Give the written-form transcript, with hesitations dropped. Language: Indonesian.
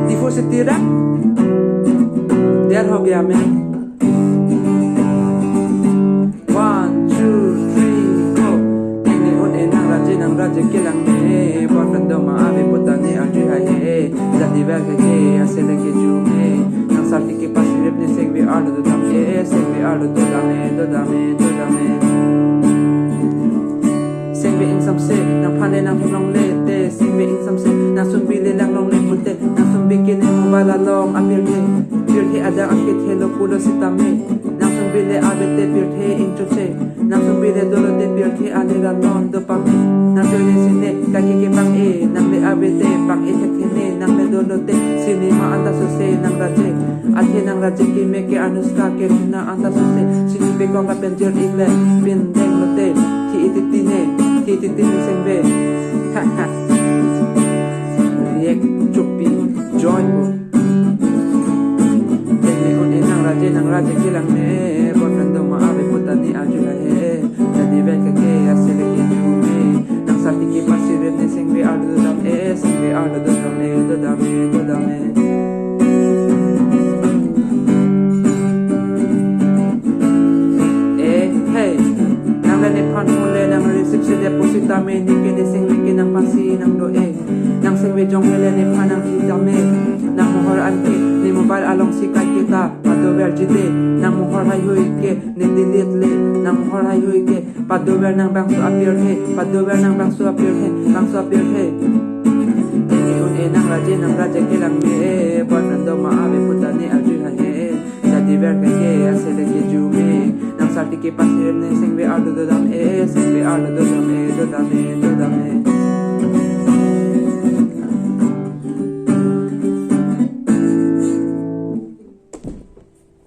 Tifo se tira, der ho gaya मैं 1, 2, 3, go. Ini un enang raja kilang me. Boyfriend do maabi putani alju hai he. Jadi verga he asele ke jume. Nang salti ke pas rip ni segvi ardo do dam e segvi ardo do dame. Segvi insam se nang phane nang long le te segvi insam se nang sumbi le lang long le putte nang sumbi kine mobile long apil he ada akit hello pulo sitame. Bile abete pirte inchuche nang sumbile dolo de pirte alera non do pami nang dole sine kaki ke bang e nang le abete bang e thine nang le dolo te cinema anda sose nang raje athe nang raje ki me ke anuska ke na anda sose sini be ko ka penjer ile bin deng lote ti ititine sengbe ha ha yek chupi join mo nang raja kilang me boyfriend do maabi putani alju hai jadi verga ke asile ke jume nang salti ke pasirin ne sengve ardo do dam e sengve ardo do dame hey nang le pan mule nang receive se deposita me ni ke ne sengve ke nang pasi nang do nang sengve jong hele ne panang hidame nang mohor anke ni mobile along sikai kita padover jite nang mohor hai hui ke ni delete le nang mohor hai hui ke padover nang bangsu appear he bangsu appear he ini un nang raja kilang me boyfriend do maabi putani alju hai jadi verga ke asile ke jume nang salti ke pasir ne sengve ardo do dam e sengve ardo do dame